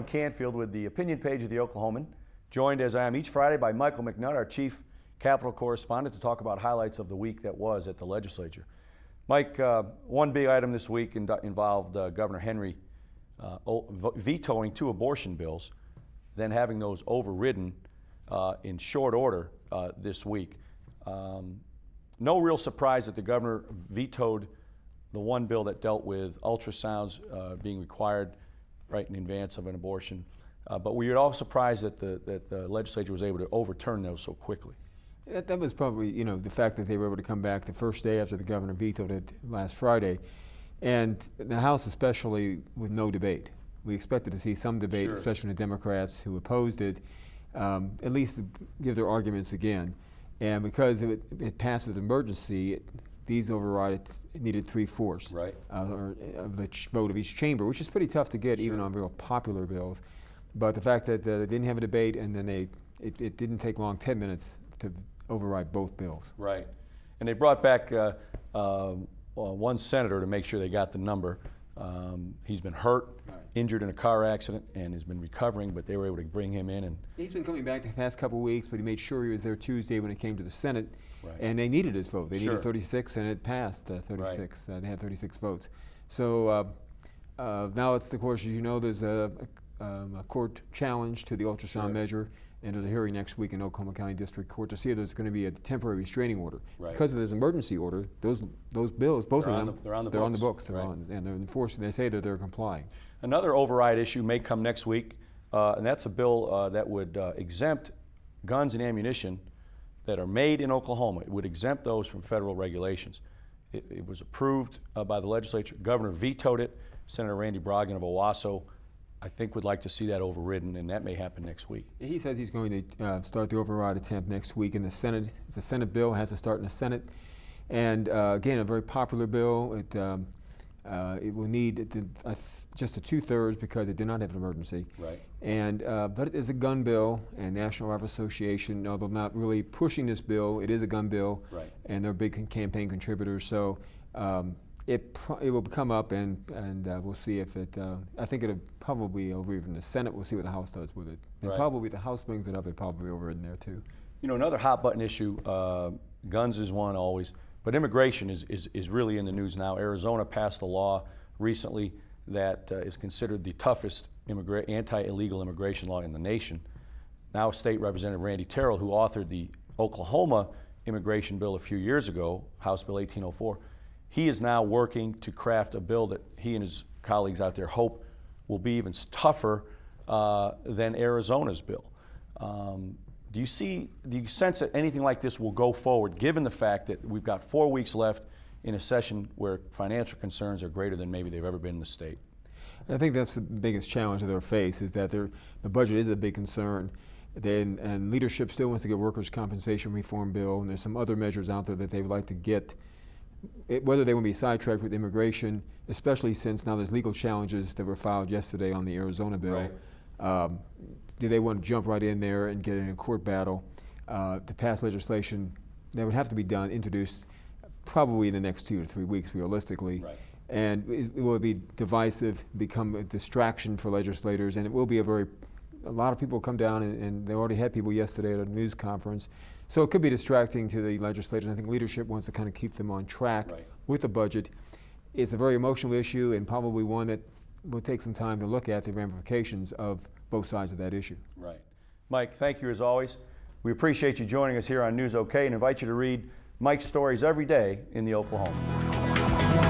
Owen Canfield with the opinion page of the Oklahoman, joined as I am each Friday by Michael McNutt, our chief Capitol correspondent, to talk about highlights of the week that was at the legislature. Mike, one big item this week involved Governor Henry vetoing 2 abortion bills, then having those overridden in short order this week. No real surprise that the governor vetoed the one bill that dealt with ultrasounds being required right in advance of an abortion. But we were all surprised that the legislature was able to overturn those so quickly. That was probably, the fact that they were able to come back the first day after the governor vetoed it last Friday. And the House especially with no debate. We expected to see some debate, Sure. especially from the Democrats who opposed it, at least give their arguments again. And because it passed with emergency, these overrides needed 3/4 Right. of the vote of each chamber, which is pretty tough to get even on real popular bills. But the fact that they didn't have a debate and then it didn't take long, 10 minutes to override both bills. Right. And they brought back one senator to make sure they got the number. He's been hurt, injured in a car accident, and has been recovering, but they were able to bring him in. And he's been coming back the past couple of weeks, but he made sure he was there Tuesday when it came to the Senate, Right. and they needed his vote. They Sure. needed 36, and it passed 36. Right. They had 36 votes. So now it's, of course, as you know, there's a court challenge to the ultrasound Sure. measure, and there's a hearing next week in Oklahoma County District Court to see if there's going to be a temporary restraining order. Right. Because of this emergency order, those bills, both They're of on them, they're on the they're books. They're Right. on, and they're enforcing. They say that they're complying. Another override issue may come next week, and that's a bill that would exempt guns and ammunition that are made in Oklahoma. It would exempt those from federal regulations. It was approved by the legislature. Governor vetoed it. Senator Randy Brogdon of Owasso, I think, would like to see that overridden, and that may happen next week. He says he's going to start the override attempt next week in the Senate. It's a Senate bill, has to start in the Senate. And again, a very popular bill. It will need just a 2/3 because it did not have an emergency. Right. And but it is a gun bill, and National Rifle Association, although not really pushing this bill, it is a gun bill. Right. And they're big campaign contributors. So it will come up, and we'll see if it. I think it'll probably over even the Senate. We'll see what the House does with it. And Right. probably the House brings it up. It probably over in there too. Another hot button issue. Guns is one always. But immigration is really in the news now. Arizona passed a law recently that is considered the toughest anti-illegal immigration law in the nation. Now State Representative Randy Terrell, who authored the Oklahoma immigration bill a few years ago, House Bill 1804, he is now working to craft a bill that he and his colleagues out there hope will be even tougher than Arizona's bill. Do you sense that anything like this will go forward, given the fact that we've got 4 weeks left in a session where financial concerns are greater than maybe they've ever been in the state? I think that's the biggest challenge that they'll face, is that the budget is a big concern. And leadership still wants to get workers' compensation reform bill, and there's some other measures out there that they would like to get. Whether they will be sidetracked with immigration, especially since now there's legal challenges that were filed yesterday on the Arizona bill. Right. Do they want to jump right in there and get in a court battle to pass legislation that would have to be introduced probably in the next 2 to 3 weeks, realistically. Right. And it will be divisive, become a distraction for legislators, and it will be a lot of people come down, and they already had people yesterday at a news conference. So it could be distracting to the legislators. I think leadership wants to kind of keep them on track Right. with the budget. It's a very emotional issue, and probably one that will take some time to look at the ramifications of both sides of that issue. Right. Mike, thank you as always. We appreciate you joining us here on News OK and invite you to read Mike's stories every day in the Oklahoma.